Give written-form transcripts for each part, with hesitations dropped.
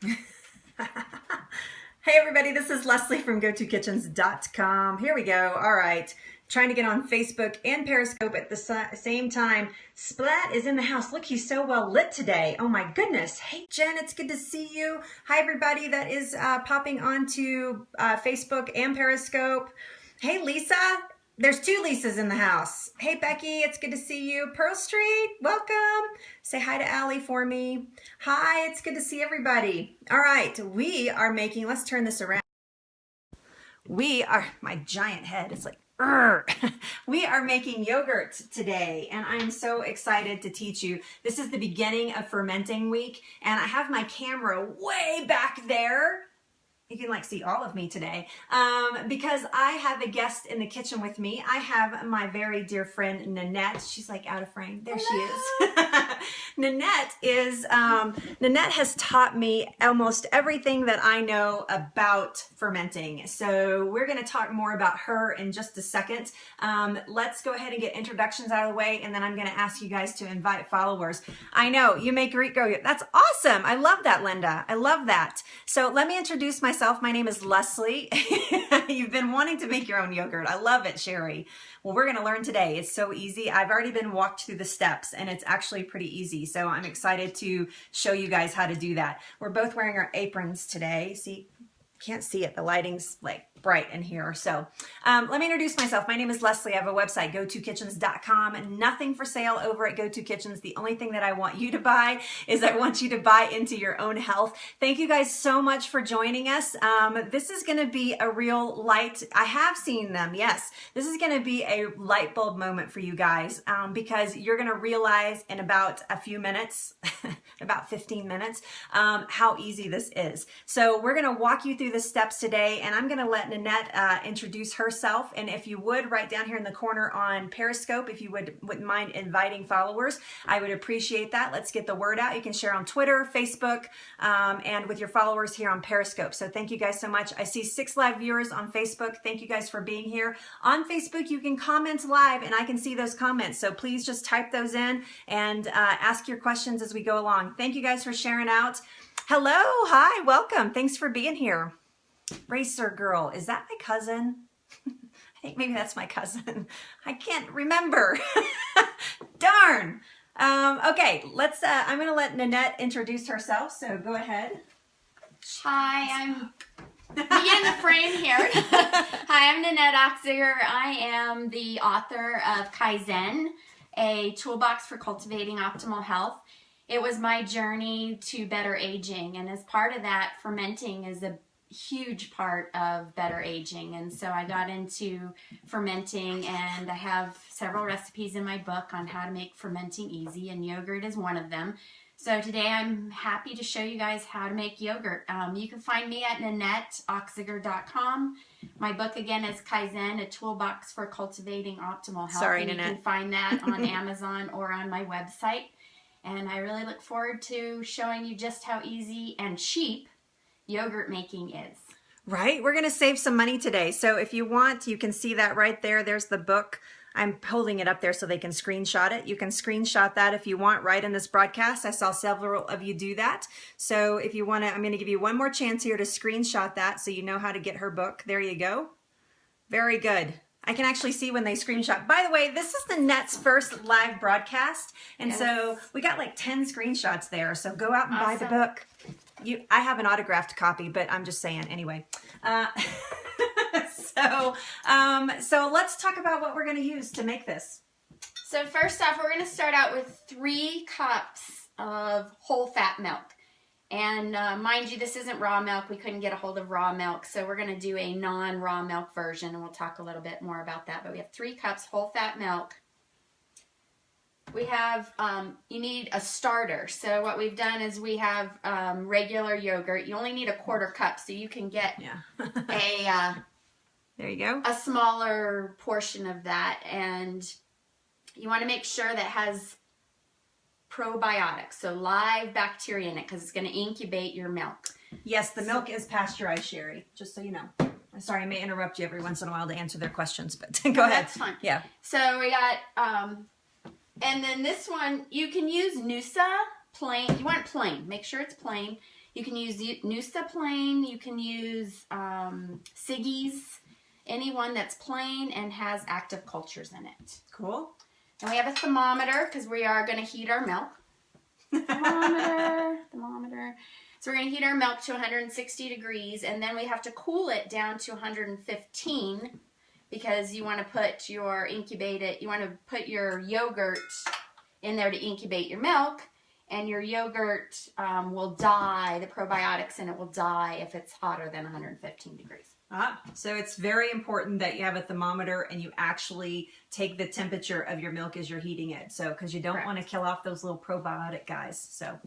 Hey everybody, this is Leslie from GoToKitchens.com. Here we go. All right, trying to get on Facebook and Periscope at the same time. Splat is in the house. Look, he's so well lit today. Oh my goodness. Hey Jen, it's good to see you. Hi everybody that is popping onto Facebook and Periscope. Hey Lisa. There's two Lisas in the house. Hey Becky, it's good to see you. Pearl Street, welcome. Say hi to Allie for me. Hi, it's good to see everybody. All right, we are making, let's turn this around. My giant head is like, we are making yogurt today, and I'm so excited to teach you. This is the beginning of fermenting week, and I have my camera way back there. You can like see all of me today because I have a guest in the kitchen with me. I have my very dear friend Nanette. She's like out of frame. There Hello. She is. Nanette has taught me almost everything that I know about fermenting. So we're going to talk more about her in just a second. Let's go ahead and get introductions out of the way, and then I'm going to ask you guys to invite followers. I know you make Greek yogurt. That's awesome. I love that, Linda. I love that. So let me introduce myself. My name is Leslie. You've been wanting to make your own yogurt. I love it, Sherry. Well, we're going to learn today. It's so easy. I've already been walked through the steps, and it's actually pretty easy. So I'm excited to show you guys how to do that. We're both wearing our aprons today. See, can't see it. The lighting's like bright in here. So let me introduce myself. My name is Leslie. I have a website, GoToKitchens.com. Nothing for sale over at GoToKitchens. The only thing that I want you to buy is I want you to buy into your own health. Thank you guys so much for joining us. This is going to be a real light. I have seen them. Yes, this is going to be a light bulb moment for you guys because you're going to realize in about a few minutes, about 15 minutes, how easy this is. So we're going to walk you through the steps today, and I'm going to let Nanette introduce herself. And if you would, right down here in the corner on Periscope, if you wouldn't mind inviting followers, I would appreciate that. Let's get the word out. You can share on Twitter, Facebook, and with your followers here on Periscope. So thank you guys so much. I see 6 live viewers on Facebook. Thank you guys for being here. On Facebook, you can comment live, and I can see those comments. So please just type those in and ask your questions as we go along. Thank you guys for sharing out. Hello, hi, welcome. Thanks for being here. Racer Girl, is that my cousin? I think maybe that's my cousin. I can't remember. Darn. Okay, let's, I'm going to let Nanette introduce herself, so go ahead. Hi, I'm in the frame here. Hi, I'm Nanette Oxiger. I am the author of Kaizen, a toolbox for cultivating optimal health. It was my journey to better aging, and as part of that, fermenting is a huge part of better aging. And so I got into fermenting, and I have several recipes in my book on how to make fermenting easy, and yogurt is one of them. So today I'm happy to show you guys how to make yogurt. You can find me at NanetteOxiger.com. My book again is Kaizen, a toolbox for cultivating optimal health. Sorry, and Nanette. You can find that on Amazon or on my website. And I really look forward to showing you just how easy and cheap yogurt making is. Right, we're going to save some money today. So if you want, you can see that right there. There's the book. I'm holding it up there so they can screenshot it. You can screenshot that if you want right in this broadcast. I saw several of you do that. So if you want to, I'm going to give you one more chance here to screenshot that so you know how to get her book. There you go. Very good. I can actually see when they screenshot. By the way, this is Nanette's first live broadcast. And yes. So we got like 10 screenshots there. So go out and buy the book. I have an autographed copy, but I'm just saying anyway. So let's talk about what we're going to use to make this. So first off, we're going to start out with 3 cups of whole fat milk. And mind you, this isn't raw milk. We couldn't get a hold of raw milk, so we're going to do a non-raw milk version, and we'll talk a little bit more about that. But we have 3 cups whole fat milk. We have, you need a starter. So what we've done is we have regular yogurt. You only need a 1/4 cup, so you can get there you go. A smaller portion of that. And you want to make sure that has probiotics, so live bacteria in it, because it's going to incubate your milk. Yes, the milk is pasteurized, Sherry, just so you know. I'm sorry, I may interrupt you every once in a while to answer their questions, but go ahead. That's fine. Yeah. So we got, and then this one, you can use Noosa plain. You want it plain. Make sure it's plain. You can use Noosa plain. You can use Siggy's. Anyone that's plain and has active cultures in it. Cool. And we have a thermometer because we are going to heat our milk. Thermometer. So we're going to heat our milk to 160 degrees, and then we have to cool it down to 115 because you want to put your yogurt in there to incubate your milk, and your yogurt will die, the probiotics in it will die if it's hotter than 115 degrees. So it's very important that you have a thermometer and you actually take the temperature of your milk as you're heating it. So, because you don't want to kill off those little probiotic guys. So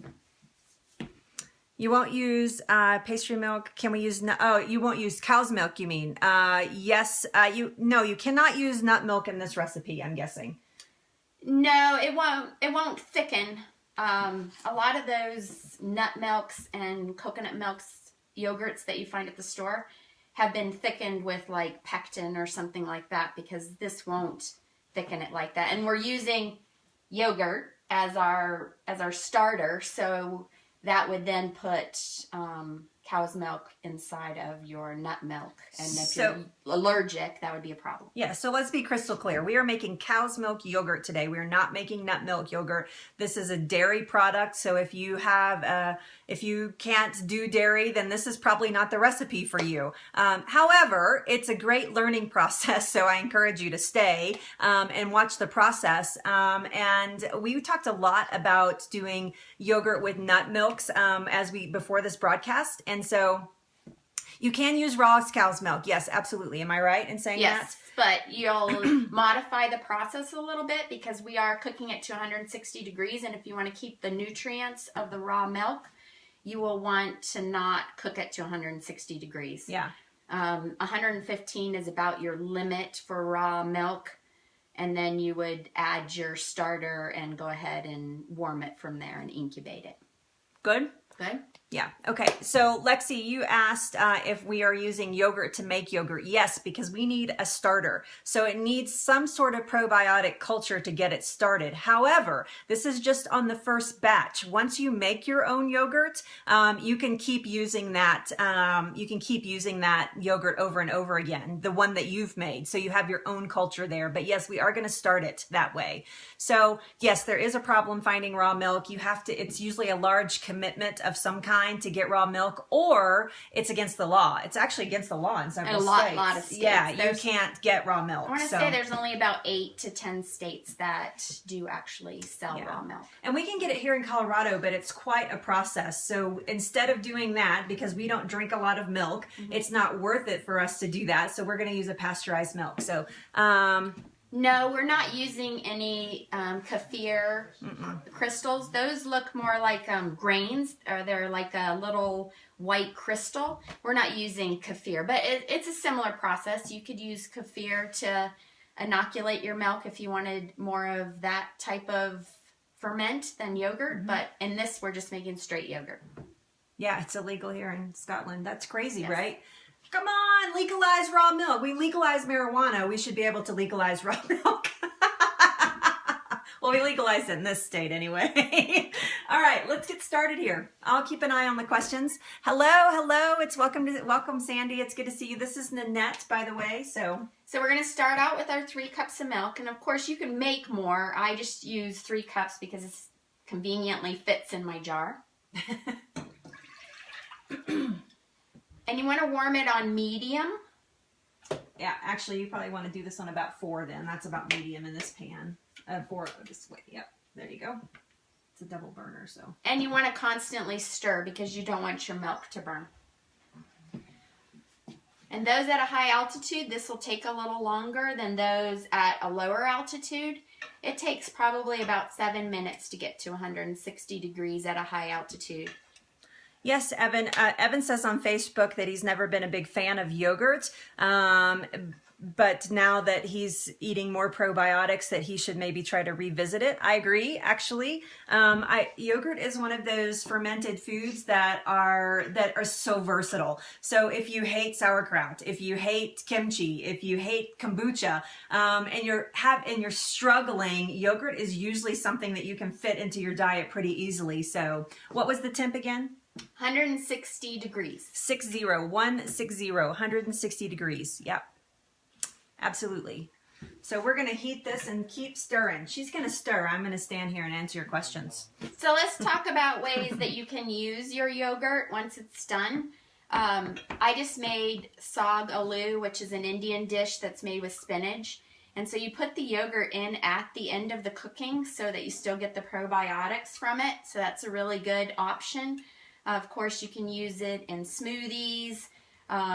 you won't use pastry milk. Can we use, oh, you won't use cow's milk, you mean? Yes, no, you cannot use nut milk in this recipe, I'm guessing. No, it won't thicken. A lot of those nut milks and coconut milks, yogurts that you find at the store have been thickened with like pectin or something like that, because this won't thicken it like that. And we're using yogurt as our starter, so that would then put cow's milk inside of your nut milk, and if you're allergic, that would be a problem. Yeah, so let's be crystal clear. We are making cow's milk yogurt today. We are not making nut milk yogurt. This is a dairy product, so if you have if you can't do dairy, then this is probably not the recipe for you. However, it's a great learning process, so I encourage you to stay and watch the process. And we talked a lot about doing yogurt with nut milks before this broadcast, and so you can use raw cow's milk. Yes, absolutely. Am I right in saying that? Yes, but you'll modify the process a little bit because we are cooking it to 160 degrees, and if you want to keep the nutrients of the raw milk, you will want to not cook it to 160 degrees. Yeah. 115 is about your limit for raw milk, and then you would add your starter and go ahead and warm it from there and incubate it. Good? Good. Yeah. Okay. So Lexi, you asked if we are using yogurt to make yogurt. Yes, because we need a starter. So it needs some sort of probiotic culture to get it started. However, this is just on the first batch. Once you make your own yogurt, you can keep using that. You can keep using that yogurt over and over again, the one that you've made. So you have your own culture there. But yes, we are going to start it that way. So yes, there is a problem finding raw milk. You have to. It's usually a large commitment of some kind to get raw milk, or it's against the law. It's actually against the law in several states. A lot of states. Yeah, you can't get raw milk. I want to say there's only about 8 to 10 states that do actually sell raw milk. And we can get it here in Colorado, but it's quite a process. So instead of doing that, because we don't drink a lot of milk, it's not worth it for us to do that. So we're going to use a pasteurized milk. So, no, we're not using any kefir crystals. Those look more like grains, or they're like a little white crystal. We're not using kefir, but it's a similar process. You could use kefir to inoculate your milk if you wanted more of that type of ferment than yogurt, but in this we're just making straight yogurt. Yeah, it's illegal here in Scotland. That's crazy, right? Come on, legalize raw milk. We legalize marijuana. We should be able to legalize raw milk. Well, we legalized it in this state anyway. All right, let's get started here. I'll keep an eye on the questions. Hello. It's welcome, Sandy. It's good to see you. This is Nanette, by the way. So we're going to start out with our 3 cups of milk, and of course you can make more. I just use 3 cups because it conveniently fits in my jar. And you want to warm it on medium. Yeah, actually, you probably want to do this on about 4 then. That's about medium in this pan. 4 this way. Yep, there you go. It's a double burner, so. And you want to constantly stir because you don't want your milk to burn. And those at a high altitude, this will take a little longer than those at a lower altitude. It takes probably about 7 minutes to get to 160 degrees at a high altitude. Yes, Evan. Evan says on Facebook that he's never been a big fan of yogurt. but now that he's eating more probiotics, that he should maybe try to revisit it. I agree, actually. Yogurt is one of those fermented foods that are so versatile. So if you hate sauerkraut, if you hate kimchi, if you hate kombucha, and you're struggling, yogurt is usually something that you can fit into your diet pretty easily. So what was the temp again? 160 degrees. 160 degrees. Yep. Absolutely. So we're going to heat this and keep stirring. She's going to stir. I'm going to stand here and answer your questions. So let's talk about ways that you can use your yogurt once it's done. I just made saag aloo, which is an Indian dish that's made with spinach. And so you put the yogurt in at the end of the cooking so that you still get the probiotics from it. So that's a really good option. Of course, you can use it in smoothies.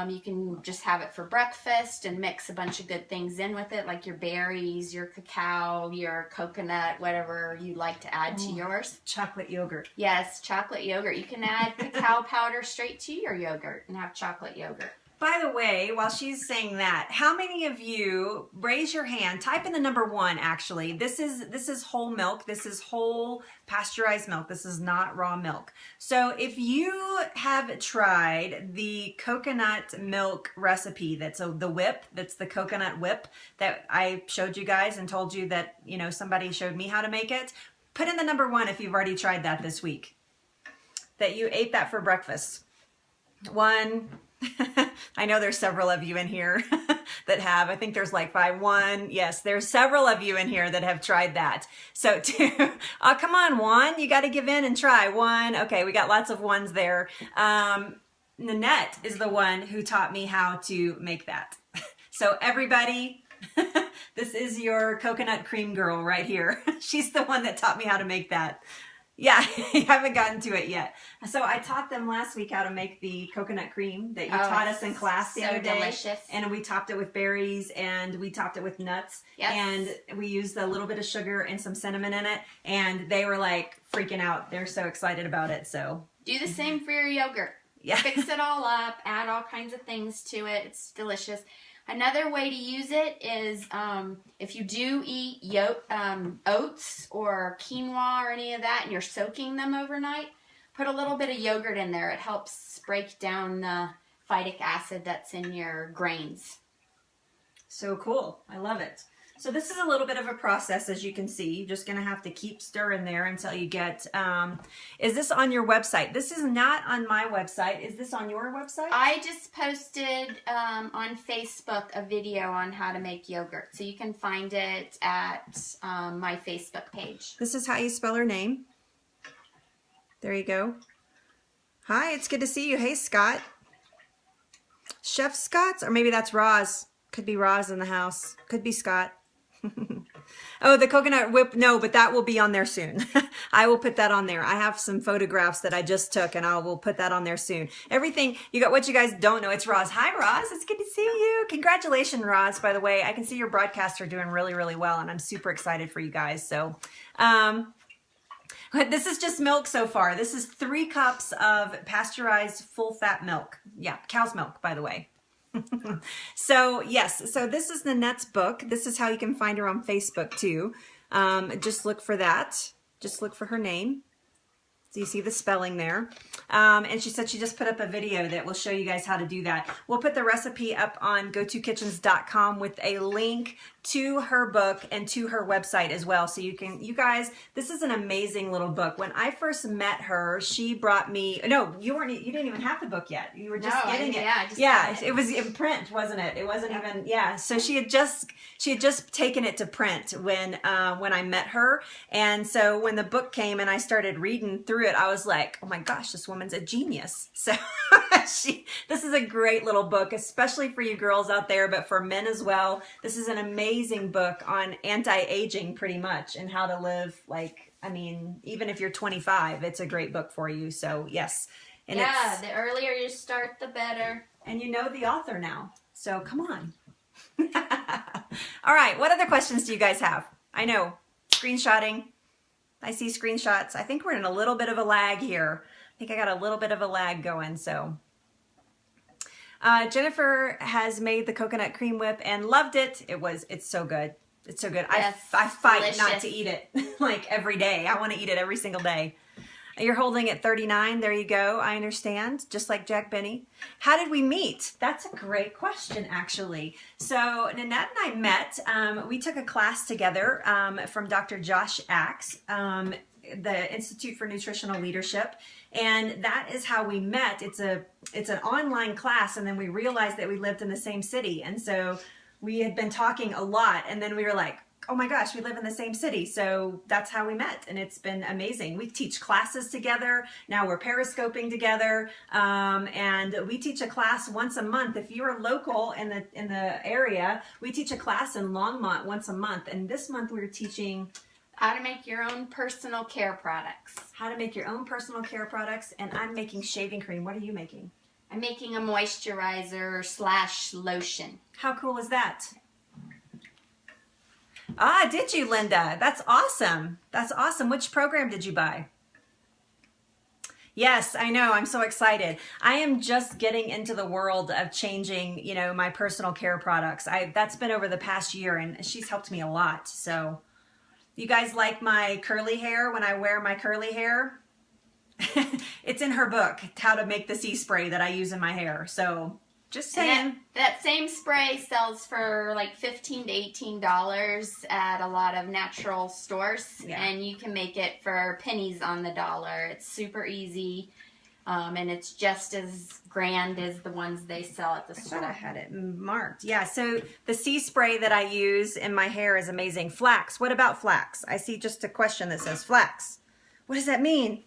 You can just have it for breakfast and mix a bunch of good things in with it, like your berries, your cacao, your coconut, whatever you like to add to yours. Chocolate yogurt. Yes, chocolate yogurt. You can add cacao powder straight to your yogurt and have chocolate yogurt. By the way, while she's saying that, how many of you, raise your hand, type in the number 1 actually. This is whole milk. This is whole pasteurized milk. This is not raw milk. So if you have tried the coconut milk recipe, that's the whip, that's the coconut whip that I showed you guys and told you that, you know, somebody showed me how to make it, put in the number 1 if you've already tried that this week, that you ate that for breakfast. 1. I know there's several of you in here that have. I think there's like 5. 1. Yes, there's several of you in here that have tried that. So 2. Oh, come on, 1. You got to give in and try. 1. Okay, we got lots of 1s there. Nanette is the one who taught me how to make that. So everybody, this is your coconut cream girl right here. She's the one that taught me how to make that. Yeah, I haven't gotten to it yet. So I taught them last week how to make the coconut cream that you taught us in class the other day. Delicious. And we topped it with berries and we topped it with nuts. Yes. And we used a little bit of sugar and some cinnamon in it. And they were like freaking out. They're so excited about it. So do the same for your yogurt. Yeah. Fix it all up. Add all kinds of things to it. It's delicious. Another way to use it is if you do eat oats or quinoa or any of that and you're soaking them overnight, put a little bit of yogurt in there. It helps break down the phytic acid that's in your grains. So cool. I love it. So this is a little bit of a process, as you can see. You're just going to have to keep stirring there until you get, is this on your website? This is not on my website. Is this on your website? I just posted on Facebook a video on how to make yogurt. So you can find it at my Facebook page. This is how you spell her name. There you go. Hi, it's good to see you. Hey, Scott. Chef Scott's, or maybe that's Roz. Could be Roz in the house. Could be Scott. Oh, the coconut whip. No, but that will be on there soon. I will put that on there. I have some photographs that I just took and I will put that on there soon. Everything, you got what you guys don't know. It's Roz. Hi, Roz. It's good to see you. Congratulations, Roz, by the way. I can see your broadcasts are doing really, really well and I'm super excited for you guys. So, this is just milk so far. This is 3 cups of pasteurized full fat milk. Yeah, cow's milk, by the way. So yes, so this is Nanette's book. This is how you can find her on Facebook too. Just look for that. Just look for her name. So you see the spelling there. And she said she just put up a video that will show you guys how to do that. We'll put the recipe up on gotokitchens.com with a link to her book and to her website as well. So you guys, this is an amazing little book. When I first met her, she brought me, no, you didn't even have the book yet. You were just getting it. Yeah, it was in print, wasn't it? It wasn't even, yeah. So she had just taken it to print when I met her. And so when the book came and I started reading through it, I was like, oh my gosh, this woman's a genius. So this is a great little book, especially for you girls out there, but for men as well. This is an amazing book on anti-aging pretty much and how to live, like, I mean, even if you're 25, it's a great book for you. So yes. And yeah, the earlier you start, the better. And you know the author now. So come on. All right. What other questions do you guys have? I know screenshotting. I see screenshots. I think we're in a little bit of a lag here. I think I got a little bit of a lag going. So, Jennifer has made the coconut cream whip and loved it. It's so good. It's so good. Yes, I fight delicious. not to eat it like every day. I want to eat it every single day. You're holding at 39. There you go. I understand. Just like Jack Benny. How did we meet? That's a great question, actually. So Nanette and I met. We took a class together from Dr. Josh Axe, the Institute for Nutritional Leadership. And that is how we met. It's an online class, and then we realized that we lived in the same city. And so we had been talking a lot, and then we were like, oh my gosh, we live in the same city. So that's how we met, and it's been amazing. We teach classes together. Now we're periscoping together, and we teach a class once a month. If you're local in the area, we teach a class in Longmont once a month. And this month we're teaching how to make your own personal care products. How to make your own personal care products, and I'm making shaving cream. What are you making? I'm making a moisturizer / lotion. How cool is that? Ah, did you, Linda? That's awesome. That's awesome. Which program did you buy? Yes, I know. I'm so excited. I am just getting into the world of changing, my personal care products. That's been over the past year, and she's helped me a lot. So you guys like my curly hair when I wear my curly hair? It's in her book, How to Make the Sea Spray that I use in my hair. So just saying. That same spray sells for like $15 to $18 at a lot of natural stores. Yeah. And you can make it for pennies on the dollar. It's super easy. And it's just as grand as the ones they sell at the store. I had it marked. Yeah, so the sea spray that I use in my hair is amazing. Flax. What about flax? I see just a question that says flax. What does that mean?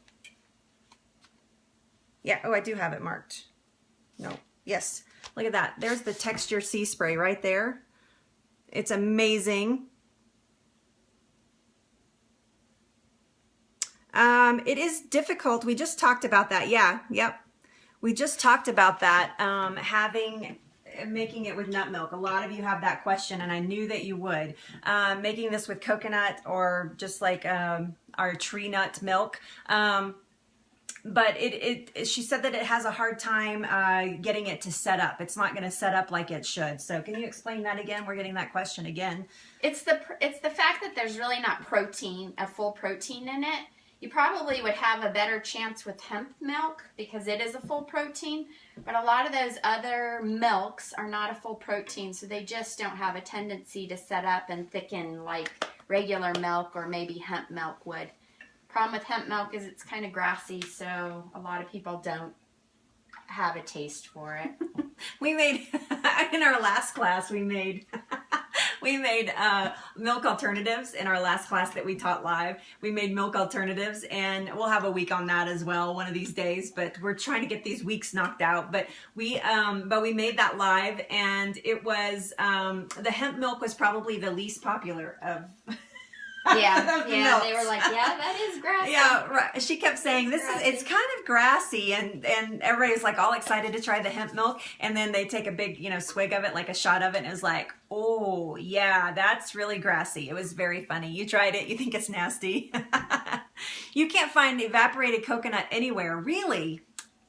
Yeah, oh, I do have it marked. No, yes. Look at that. There's the texture sea spray right there. It's amazing. It is difficult. We just talked about that. Yeah, yep. We just talked about that, making it with nut milk. A lot of you have that question, and I knew that you would. Making this with coconut or just like our tree nut milk. But she said that it has a hard time getting it to set up. It's not going to set up like it should. So can you explain that again? We're getting that question again. It's the fact that there's really not a full protein in it. You probably would have a better chance with hemp milk because it is a full protein, but a lot of those other milks are not a full protein, so they just don't have a tendency to set up and thicken like regular milk or maybe hemp milk would. Problem with hemp milk is it's kind of grassy, so a lot of people don't have a taste for it. We made, in our last class, we made milk alternatives in our last class that we taught live. We made milk alternatives, and we'll have a week on that as well one of these days, but we're trying to get these weeks knocked out. But we made that live, and it was, the hemp milk was probably the least popular of Yeah, they were like, yeah, that is grassy. Yeah, right. She kept saying, it's kind of grassy, and everybody was like all excited to try the hemp milk, and then they take a big, swig of it, like a shot of it, and it was like, oh, yeah, that's really grassy. It was very funny. You tried it, you think it's nasty. You can't find evaporated coconut anywhere, really?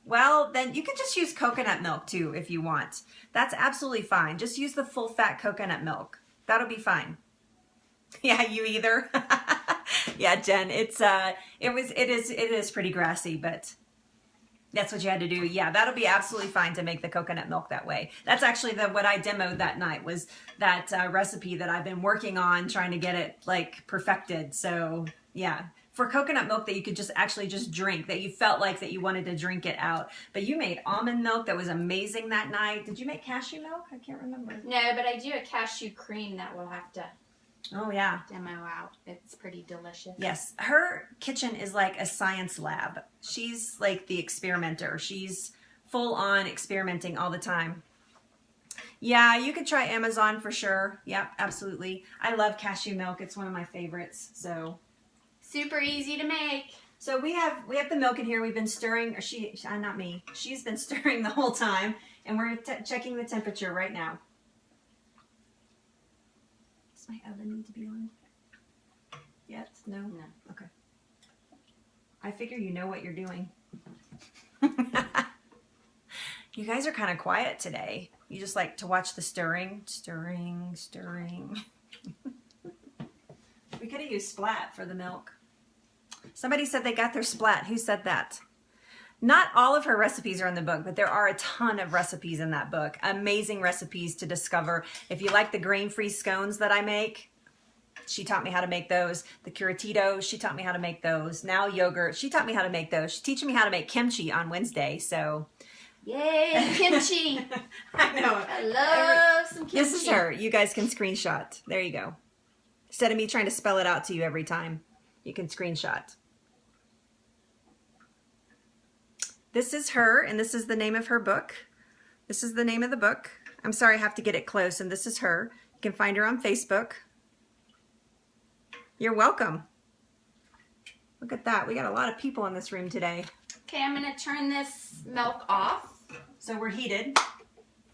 Well, then you can just use coconut milk too if you want. That's absolutely fine. Just use the full fat coconut milk. That'll be fine. Yeah, you either. Yeah, Jen, it is pretty grassy, but that's what you had to do. Yeah, that'll be absolutely fine to make the coconut milk that way. That's actually what I demoed that night, was that recipe that I've been working on, trying to get it like perfected. So yeah, for coconut milk that you could just actually just drink, that you felt like that you wanted to drink it out. But you made almond milk that was amazing that night. Did you make cashew milk? I can't remember. No, but I do a cashew cream that we'll have to demo out. It's pretty delicious. Yes, her kitchen is like a science lab. She's like the experimenter. She's full on experimenting all the time. Yeah, you could try Amazon for sure. Yep, absolutely. I love cashew milk. It's one of my favorites. So super easy to make. So we have the milk in here. We've been stirring, or not me. She's been stirring the whole time, and we're checking the temperature right now. Does my oven need to be on yet? No? No. Okay. I figure you know what you're doing. You guys are kind of quiet today. You just like to watch the stirring, stirring, stirring. We could have used Splat for the milk. Somebody said they got their Splat. Who said that? Not all of her recipes are in the book, but there are a ton of recipes in that book. Amazing recipes to discover. If you like the grain-free scones that I make, she taught me how to make those. The curatitos, she taught me how to make those. Now yogurt, she taught me how to make those. She's teaching me how to make kimchi on Wednesday, so... Yay, kimchi. I know. I love some kimchi. This is her. You guys can screenshot. There you go. Instead of me trying to spell it out to you every time, you can screenshot. This is her, and this is the name of her book. This is the name of the book. I'm sorry, I have to get it close, and this is her. You can find her on Facebook. You're welcome. Look at that. We got a lot of people in this room today. Okay, I'm going to turn this milk off. So we're heated.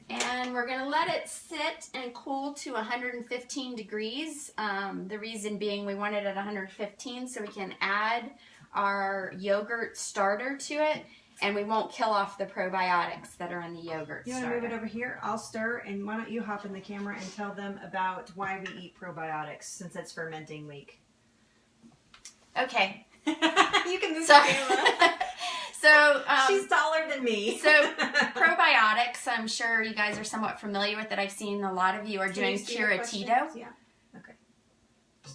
And we're going to let it sit and cool to 115 degrees. The reason being we want it at 115 so we can add our yogurt starter to it, and we won't kill off the probiotics that are in the yogurt starter. You want to move it over here? I'll stir, and why don't you hop in the camera and tell them about why we eat probiotics since it's fermenting week. Okay. You can move Sorry. the camera. So, she's taller than me. So probiotics, I'm sure you guys are somewhat familiar with it. I've seen a lot of you are doing curatito. Yeah. Okay.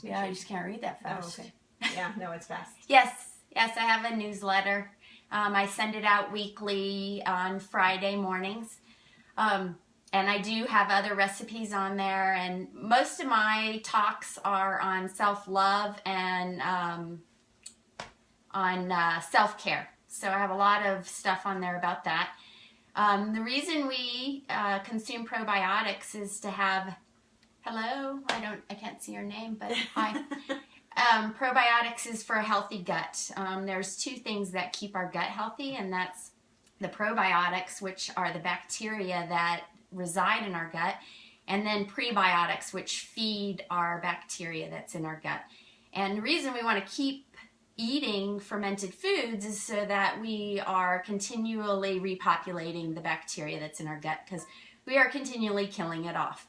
Yeah, I just can't read that fast. Oh, okay. Yeah, no, it's fast. Yes, I have a newsletter. I send it out weekly on Friday mornings. And I do have other recipes on there. And most of my talks are on self-love and on self-care. So I have a lot of stuff on there about that. The reason we consume probiotics is to have, hello, I can't see your name, but hi. Probiotics is for a healthy gut. There's two things that keep our gut healthy, and that's the probiotics, which are the bacteria that reside in our gut, and then prebiotics, which feed our bacteria that's in our gut. And the reason we want to keep eating fermented foods is so that we are continually repopulating the bacteria that's in our gut, because we are continually killing it off.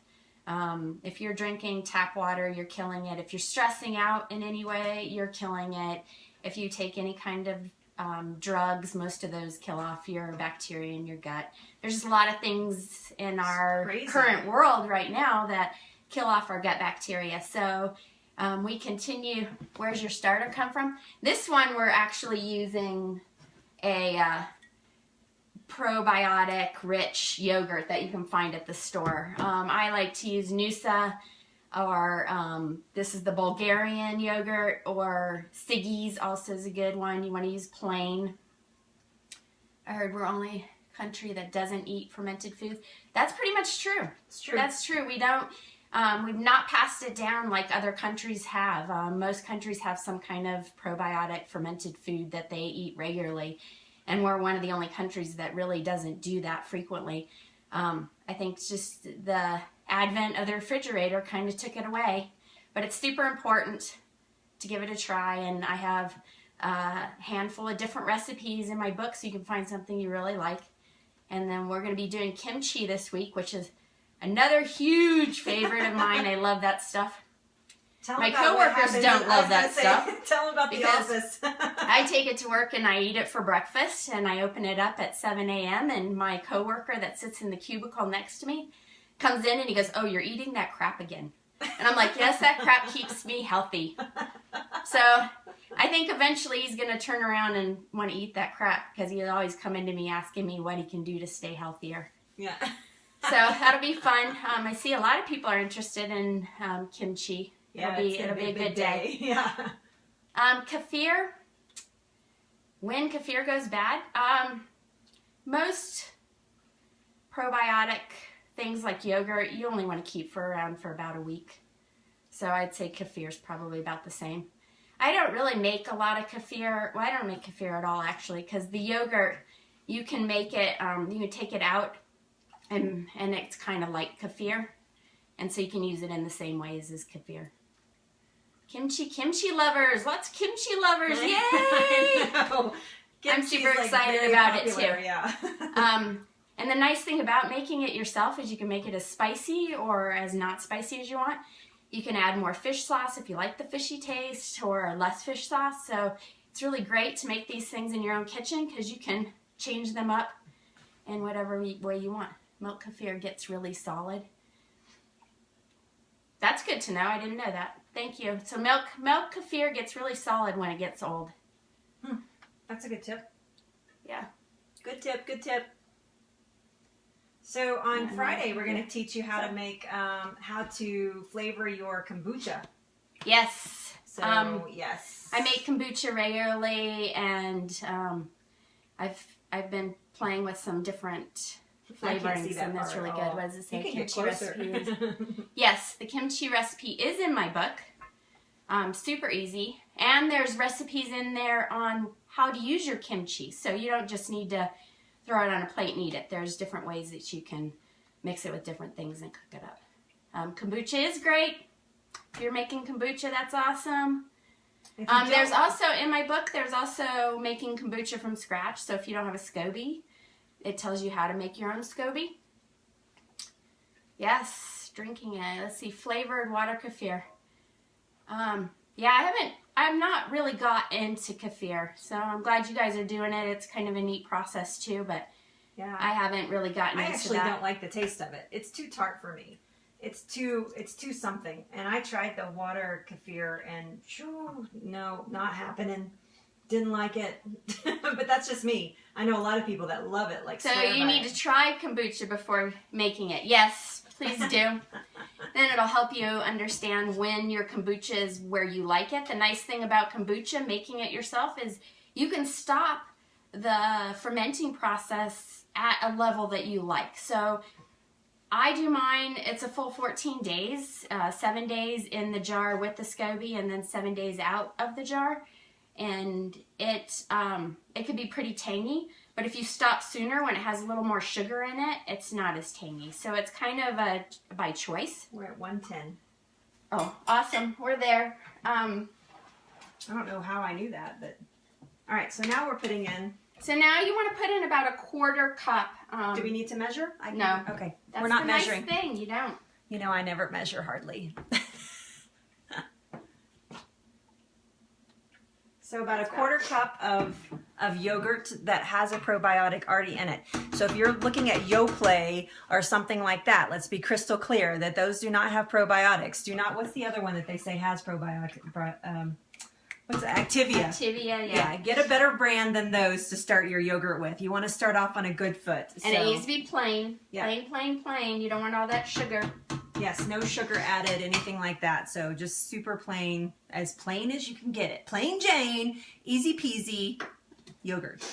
If you're drinking tap water, you're killing it. If you're stressing out in any way, you're killing it. If you take any kind of drugs, most of those kill off your bacteria in your gut. There's just a lot of things in our current world right now that kill off our gut bacteria. So we continue. Where's your starter come from? This one we're actually using a probiotic rich yogurt that you can find at the store. I like to use Noosa, or this is the Bulgarian yogurt, or Siggy's also is a good one. You want to use plain. I heard we're only country that doesn't eat fermented foods. That's pretty much true. It's true. That's true. We don't. We've not passed it down like other countries have. Most countries have some kind of probiotic fermented food that they eat regularly, and we're one of the only countries that really doesn't do that frequently. I think it's just the advent of the refrigerator kind of took it away, but it's super important to give it a try, and I have a handful of different recipes in my book so you can find something you really like. And then we're going to be doing kimchi this week, which is another huge favorite of mine. I love that stuff. My coworkers don't love that stuff. Tell them about the office. I take it to work and I eat it for breakfast, and I open it up at 7 a.m. and my coworker that sits in the cubicle next to me comes in and he goes, "Oh, you're eating that crap again." And I'm like, "Yes, that crap keeps me healthy." So I think eventually he's going to turn around and want to eat that crap, because he's always coming to me asking me what he can do to stay healthier. Yeah. So that'll be fun. I see a lot of people are interested in kimchi. Yeah, it'll be a good day. Yeah. Kefir. When kefir goes bad, most probiotic things like yogurt, you only want to keep around for about a week. So I'd say kefir is probably about the same. I don't really make a lot of kefir. Well, I don't make kefir at all, actually, because the yogurt, you can make it, you can take it out, and it's kind of like kefir. And so you can use it in the same ways as kefir. Kimchi lovers, lots of kimchi lovers, yay! I'm super excited about it too. Yeah. And the nice thing about making it yourself is you can make it as spicy or as not spicy as you want. You can add more fish sauce if you like the fishy taste, or less fish sauce. So it's really great to make these things in your own kitchen because you can change them up in whatever way you want. Milk kefir gets really solid. That's good to know. I didn't know that. Thank you. So milk kefir gets really solid when it gets old. That's a good tip. Yeah. Good tip, good tip. So on Friday, we're going to teach you how to make, how to flavor your kombucha. Yes. So, yes. I make kombucha regularly, and I've been playing with some different flavorings, and that's really good. What does it say? Kimchi recipes. Yes, the kimchi recipe is in my book. Super easy. And there's recipes in there on how to use your kimchi. So you don't just need to throw it on a plate and eat it. There's different ways that you can mix it with different things and cook it up. Kombucha is great. If you're making kombucha, that's awesome. There's also, in my book, there's also making kombucha from scratch. So if you don't have a SCOBY, it tells you how to make your own SCOBY. Yes, drinking it. Let's see, flavored water kefir. Yeah, I've not really got into kefir, so I'm glad you guys are doing it. It's kind of a neat process too, but yeah, I haven't really gotten into that. I actually don't like the taste of it. It's too tart for me. It's too something. And I tried the water kefir, and no, not happening. Didn't like it. But that's just me. I know a lot of people that love it. Like, so you need to try kombucha before making it. Yes, please do. Then it'll help you understand when your kombucha is where you like it. The nice thing about kombucha, making it yourself, is you can stop the fermenting process at a level that you like. So I do mine, it's a full 14 days, 7 days in the jar with the SCOBY and then 7 days out of the jar. And it could be pretty tangy, but if you stop sooner when it has a little more sugar in it, it's not as tangy. So it's kind of by choice. We're at 110. Oh, awesome. We're there. I don't know how I knew that, but all right. So now we're putting in. So now you want to put in about a 1/4 cup. Do we need to measure? No. Okay. That's we're not the measuring. Nice thing. You don't. You know, I never measure hardly. So about a 1/4 cup of yogurt that has a probiotic already in it. So if you're looking at Yoplait or something like that, let's be crystal clear that those do not have probiotics. Do not, what's the other one that they say has probiotic? What's it? Activia. Activia, yeah. Yeah, get a better brand than those to start your yogurt with. You want to start off on a good foot. And it needs to be plain. Yeah. Plain. You don't want all that sugar. Yes, no sugar added, anything like that. So just super plain as you can get it. Plain Jane, easy peasy yogurt.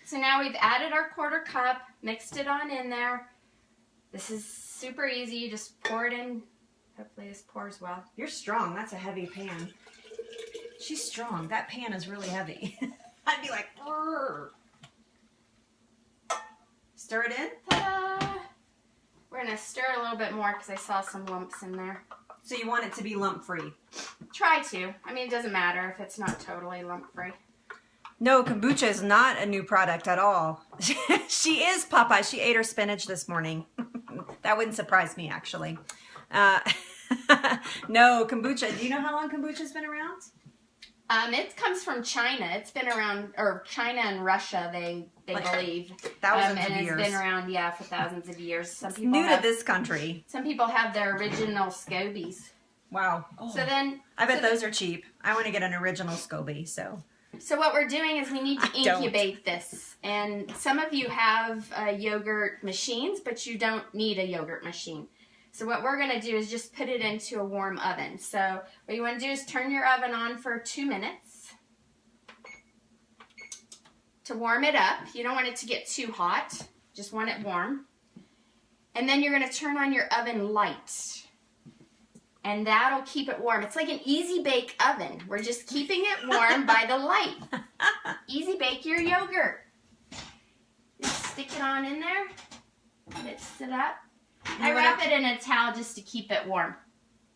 So now we've added our 1/4 cup, mixed it on in there. This is super easy. You just pour it in. Hopefully this pours well. You're strong. That's a heavy pan. She's strong. That pan is really heavy. I'd be like, "Urgh." Stir it in. Ta-da! We're going to stir a little bit more because I saw some lumps in there. So you want it to be lump-free? Try to. I mean, it doesn't matter if it's not totally lump-free. No, kombucha is not a new product at all. She is Popeye. She ate her spinach this morning. That wouldn't surprise me, actually. No, kombucha. Do you know how long kombucha's been around? It comes from China. It's been around, or China and Russia, they believe. Thousands of years. And it's been around, yeah, for thousands of years. Some people new to this country. Some people have their original SCOBYs. Wow. Oh. So then... I bet those are cheap. I want to get an original SCOBY, so... So what we're doing is we need to incubate this. And some of you have yogurt machines, but you don't need a yogurt machine. So what we're going to do is just put it into a warm oven. So what you want to do is turn your oven on for 2 minutes to warm it up. You don't want it to get too hot. Just want it warm. And then you're going to turn on your oven light. And that'll keep it warm. It's like an easy bake oven. We're just keeping it warm by the light. Easy bake your yogurt. Just stick it on in there. Mix it up. I wrap it in a towel just to keep it warm.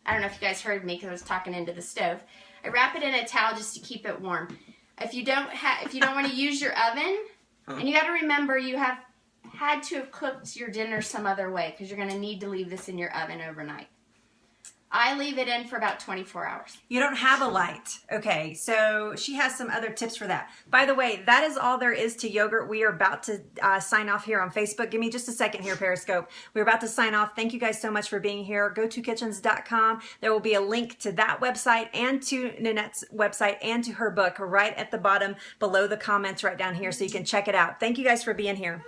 I don't know if you guys heard me because I was talking into the stove. I wrap it in a towel just to keep it warm. If you don't want to use your oven, and you got to remember you have had to have cooked your dinner some other way because you're going to need to leave this in your oven overnight. I leave it in for about 24 hours. You don't have a light. Okay, so she has some other tips for that. By the way, that is all there is to yogurt. We are about to sign off here on Facebook. Give me just a second here, Periscope. We're about to sign off. Thank you guys so much for being here. GoToKitchens.com. There will be a link to that website and to Nanette's website and to her book right at the bottom below the comments right down here so you can check it out. Thank you guys for being here.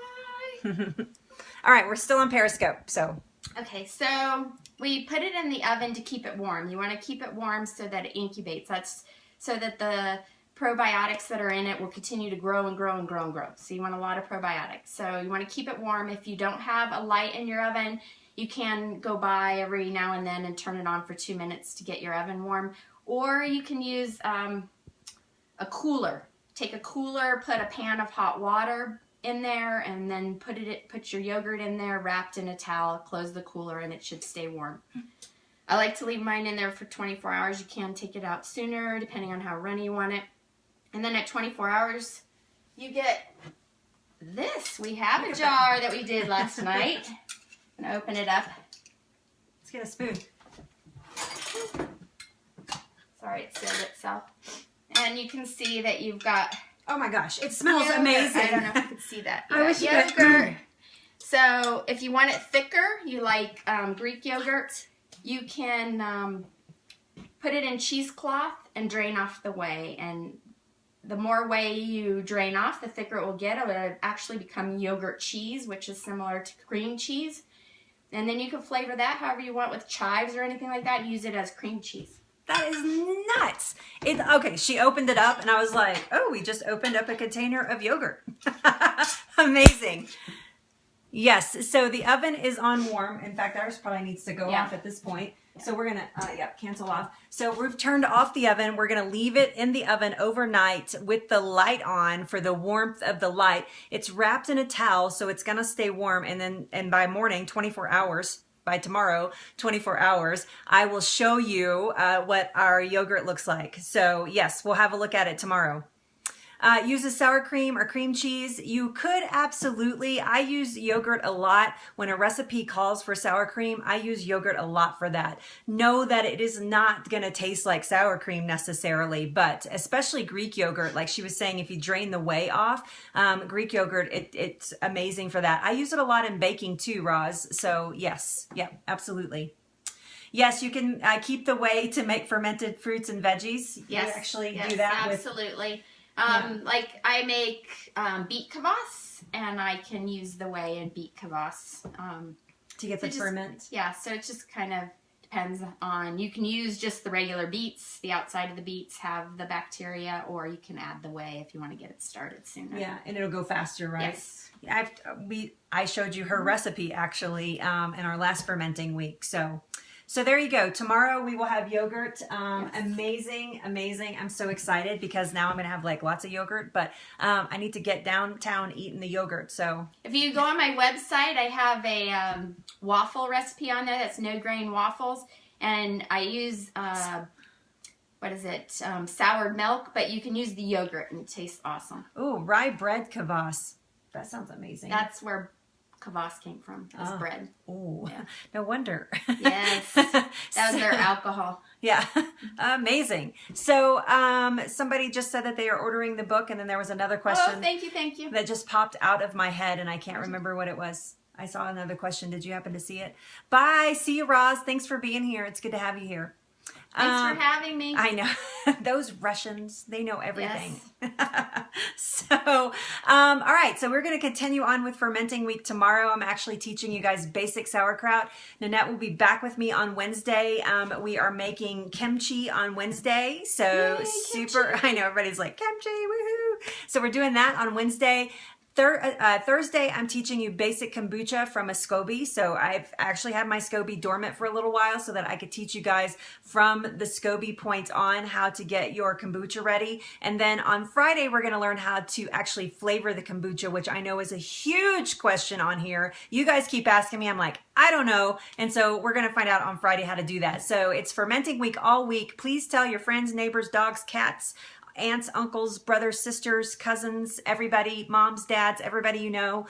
All right, we're still on Periscope, so. Okay, so we put it in the oven to keep it warm. You want to keep it warm so that it incubates. That's so that the probiotics that are in it will continue to grow and grow and grow and grow. So you want a lot of probiotics. So you want to keep it warm. If you don't have a light in your oven, you can go by every now and then and turn it on for 2 minutes to get your oven warm. Or you can use a cooler. Take a cooler, put a pan of hot water in there, and then put your yogurt in there wrapped in a towel, close the cooler, and it should stay warm. I like to leave mine in there for 24 hours. You can take it out sooner depending on how runny you want it. And then at 24 hours you get this. We have a jar that we did last night. I'm gonna open it up. Let's get a spoon. Sorry, it sealed itself. And you can see that you've got, oh my gosh, it smells yogurt. amazing. I don't know if you can see that. I wish you could. Yogurt. So if you want it thicker, you like Greek yogurt, you can put it in cheesecloth and drain off the whey. And the more whey you drain off, the thicker it will get. It will actually become yogurt cheese, which is similar to cream cheese. And then you can flavor that however you want with chives or anything like that and use it as cream cheese. That is nuts. Okay, she opened it up and I was like, oh, we just opened up a container of yogurt. Amazing. Yes, so the oven is on warm. In fact, ours probably needs to go off at this point. So we're going to, cancel off. So we've turned off the oven. We're going to leave it in the oven overnight with the light on for the warmth of the light. It's wrapped in a towel, so it's going to stay warm. And by morning, 24 hours, by tomorrow, 24 hours, I will show you what our yogurt looks like. So yes, we'll have a look at it tomorrow. Use a sour cream or cream cheese. You could absolutely. I use yogurt a lot. When a recipe calls for sour cream, I use yogurt a lot for that. Know that it is not going to taste like sour cream necessarily, but especially Greek yogurt, like she was saying, if you drain the whey off, Greek yogurt, it's amazing for that. I use it a lot in baking too, Roz. So yes, absolutely. Yes, you can keep the whey to make fermented fruits and veggies. Yes, you actually do that. Absolutely. Like I make beet kvass, and I can use the whey in beet kvass to get the ferment. Yeah, so it just kind of depends on, you can use just the regular beets. The outside of the beets have the bacteria, or you can add the whey if you want to get it started sooner. Yeah, and it'll go faster, right? Yes. I showed you her recipe actually in our last fermenting week. So there you go. Tomorrow we will have yogurt. Yes. Amazing, amazing. I'm so excited because now I'm going to have like lots of yogurt, but I need to get downtown eating the yogurt. So if you go on my website, I have a waffle recipe on there. That's no grain waffles. And I use, soured milk, but you can use the yogurt and it tastes awesome. Oh, rye bread kvass. That sounds amazing. That's where kvass came from, as bread. Oh, yeah. No wonder. Yes, that was their alcohol. Yeah, amazing. So somebody just said that they are ordering the book, and then there was another question. Oh, thank you. That just popped out of my head, and I can't remember what it was. I saw another question. Did you happen to see it? Bye. See you, Roz. Thanks for being here. It's good to have you here. Thanks for having me. I know. Those Russians, they know everything. Yes. So, all right. So we're going to continue on with Fermenting Week tomorrow. I'm actually teaching you guys basic sauerkraut. Nanette will be back with me on Wednesday. We are making kimchi on Wednesday. So yay, super. Kimchi. I know everybody's like, kimchi, woohoo. So we're doing that on Wednesday. Thursday, I'm teaching you basic kombucha from a SCOBY. So I've actually had my SCOBY dormant for a little while so that I could teach you guys from the SCOBY point on how to get your kombucha ready. And then on Friday, we're going to learn how to actually flavor the kombucha, which I know is a huge question on here. You guys keep asking me. I'm like, I don't know. And so we're going to find out on Friday how to do that. So it's Fermenting Week all week. Please tell your friends, neighbors, dogs, cats, aunts, uncles, brothers, sisters, cousins, everybody, moms, dads, everybody you know.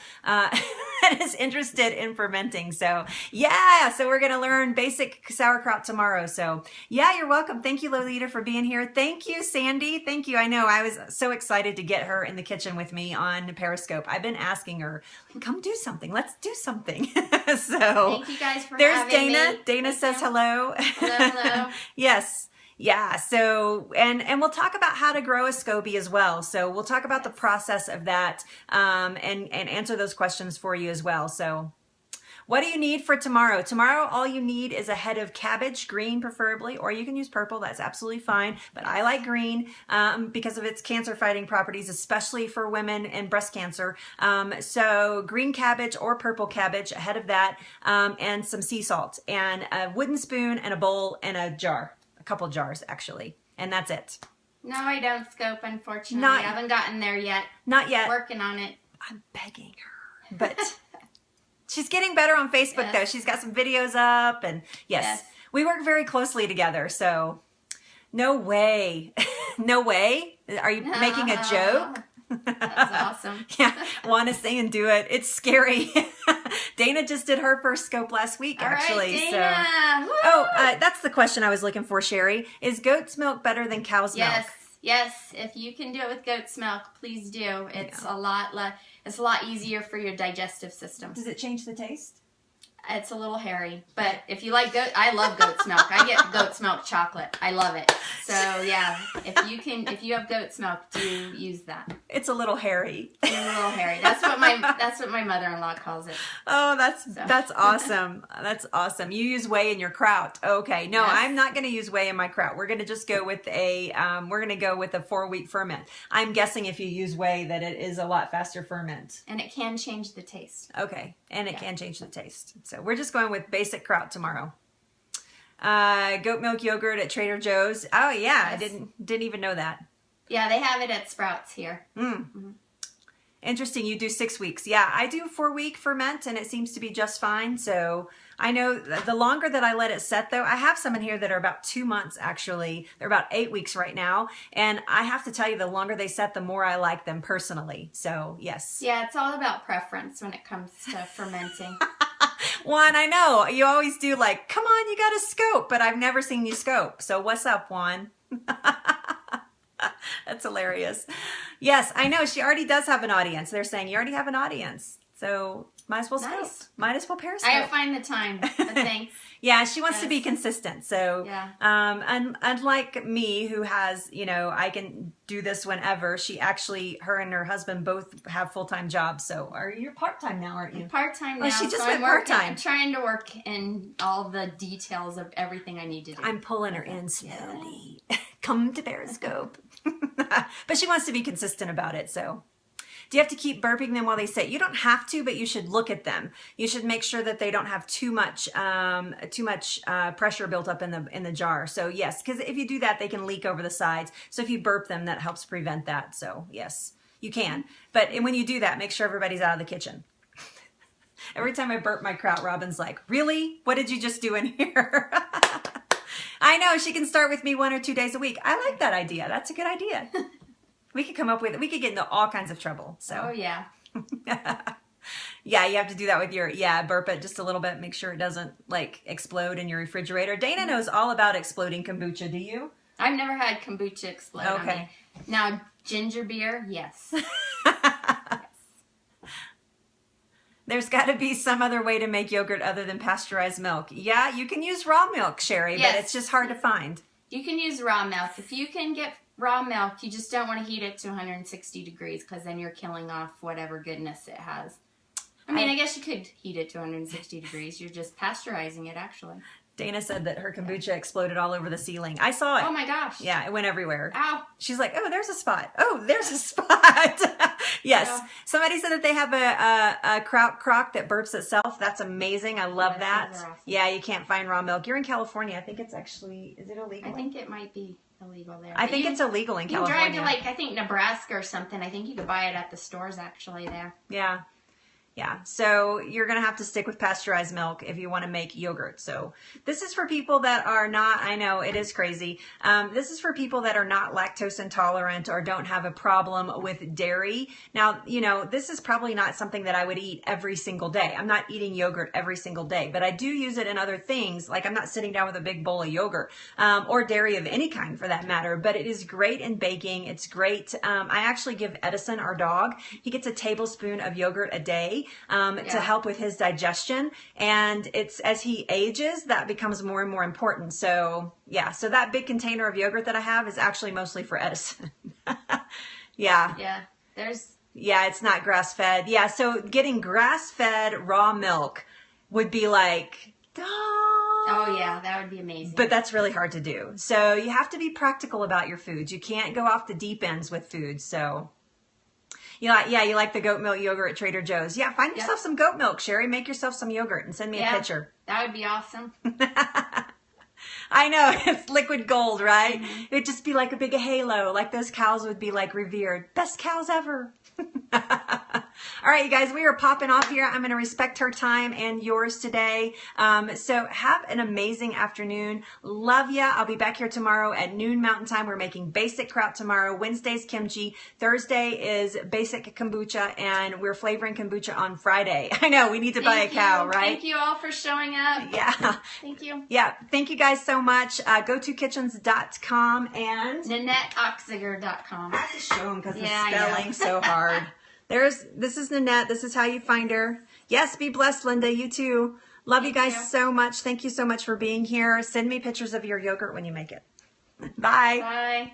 that is interested in fermenting. So yeah, so we're going to learn basic sauerkraut tomorrow. So yeah, you're welcome. Thank you, Lolita, for being here. Thank you, Sandy. Thank you. I know I was so excited to get her in the kitchen with me on Periscope. I've been asking her, come do something. Let's do something. So thank you guys for there's having Dana. me. Dana says hello. Hello, hello. Yes. Yeah, so, and we'll talk about how to grow a SCOBY as well. So we'll talk about the process of that and answer those questions for you as well. So what do you need for tomorrow? Tomorrow, all you need is a head of cabbage, green preferably, or you can use purple. That's absolutely fine. But I like green because of its cancer-fighting properties, especially for women and breast cancer. So green cabbage or purple cabbage, a head of that, and some sea salt, and a wooden spoon, and a bowl, and a jar. Couple jars actually, and that's it. No, I don't scope, unfortunately. Not, I haven't gotten there yet. Not yet. Working on it. I'm begging her, but she's getting better on Facebook though. She's got some videos up, and yes, we work very closely together. So no way, no way. Are you making a joke? That's awesome. Yeah, want to say and do it. It's scary. Dana just did her first scope last week, actually. All right, Dana. So, that's the question I was looking for, Sherry. Is goat's milk better than cow's milk? Yes. If you can do it with goat's milk, please do. It's a lot it's a lot easier for your digestive system. Does it change the taste? It's a little hairy, but if you like goat, I love goat's milk. I get goat's milk chocolate. I love it. So yeah, if you have goat's milk, do use that. It's a little hairy. It's a little hairy. That's what my mother-in-law calls it. Oh, that's awesome. That's awesome. You use whey in your kraut. Okay. No, yes. I'm not going to use whey in my kraut. We're going to just go with a 4-week ferment. I'm guessing if you use whey that it is a lot faster ferment. And it can change the taste. Okay. And it can change the taste. So we're just going with basic kraut tomorrow. Goat milk yogurt at Trader Joe's. Oh yeah, yes. I didn't even know that. Yeah, they have it at Sprouts here. Mm-hmm. Interesting. You do 6 weeks. Yeah, I do 4-week ferment, and it seems to be just fine. So I know the longer that I let it set, though, I have some in here that are about 2 months, actually. They're about 8 weeks right now. And I have to tell you, the longer they set, the more I like them personally. So, yes. Yeah, it's all about preference when it comes to fermenting. Juan, I know. You always do like, come on, you got to scope. But I've never seen you scope. So what's up, Juan? That's hilarious. Yes, I know. She already does have an audience. They're saying you already have an audience. So might as well scope. Might as well Periscope. I find the time, but thanks. Yeah, she wants to be consistent. So, yeah. Unlike me, who has, I can do this whenever. Her and her husband both have full-time jobs. So, you're part-time now, aren't you? I'm part-time now. Oh, she just went part-time. I'm trying to work in all the details of everything I need to do. I'm pulling her in slowly. Come to Periscope. But she wants to be consistent about it. So. Do you have to keep burping them while they sit? You don't have to, but you should look at them. You should make sure that they don't have too much pressure built up in the jar. So yes, because if you do that, they can leak over the sides. So if you burp them, that helps prevent that. So yes, you can. But when you do that, make sure everybody's out of the kitchen. Every time I burp my kraut, Robin's like, "Really? What did you just do in here?" I know, she can start with me 1 or 2 days a week. I like that idea. That's a good idea. We could come up with it. We could get into all kinds of trouble. So. Oh, yeah. Yeah, you have to do that with burp it just a little bit. Make sure it doesn't, explode in your refrigerator. Dana knows all about exploding kombucha. Do you? I've never had kombucha explode on me. Now, ginger beer, yes. Yes. There's got to be some other way to make yogurt other than pasteurized milk. Yeah, you can use raw milk, Sherry, but it's just hard to find. You can use raw milk. If you can get raw milk, you just don't want to heat it to 160 degrees because then you're killing off whatever goodness it has. I guess you could heat it to 160 degrees. You're just pasteurizing it, actually. Dana said that her kombucha exploded all over the ceiling. I saw it. Oh, my gosh. Yeah, it went everywhere. Ow. She's like, oh, there's a spot. Oh, there's a spot. Yes. Yeah. Somebody said that they have a kraut crock that burps itself. That's amazing. I love that. Awesome. Yeah, you can't find raw milk. You're in California. I think it's actually, is it illegal? I think it might be illegal there. I think it's illegal in California. You drive to I think Nebraska or something. I think you could buy it at the stores actually there. Yeah. Yeah, so you're going to have to stick with pasteurized milk if you want to make yogurt. So this is for people that are not, I know it is crazy. This is for people that are not lactose intolerant or don't have a problem with dairy. Now, you know, this is probably not something that I would eat every single day. I'm not eating yogurt every single day, but I do use it in other things. Like I'm not sitting down with a big bowl of yogurt or dairy of any kind for that matter, but it is great in baking. It's great. I actually give Edison, our dog, he gets a tablespoon of yogurt a day. To help with his digestion, and it's as he ages that becomes more and more important. So yeah, so that big container of yogurt that I have is actually mostly for Edison. Yeah, it's not grass fed. Yeah, so getting grass fed raw milk would be like, oh yeah, that would be amazing. But that's really hard to do. So you have to be practical about your foods. You can't go off the deep ends with food. So you like the goat milk yogurt at Trader Joe's. Yeah, find yourself some goat milk, Sherry. Make yourself some yogurt and send me a picture. That would be awesome. I know, it's liquid gold, right? It'd just be like a big halo. Like those cows would be like revered. Best cows ever. All right, you guys, we are popping off here. I'm going to respect her time and yours today. So have an amazing afternoon. Love ya. I'll be back here tomorrow at noon Mountain Time. We're making basic kraut tomorrow. Wednesday's kimchi. Thursday is basic kombucha, and we're flavoring kombucha on Friday. I know, we need to buy a cow, right? Thank you all for showing up. Yeah. Thank you. Yeah. Thank you guys so much. GoToKitchens.com and NanetteOxiger.com. I have to show them because the spelling's so hard. This is Nanette. This is how you find her. Yes, be blessed, Linda. You too. Love you guys so much. Thank you so much for being here. Send me pictures of your yogurt when you make it. Bye. Bye.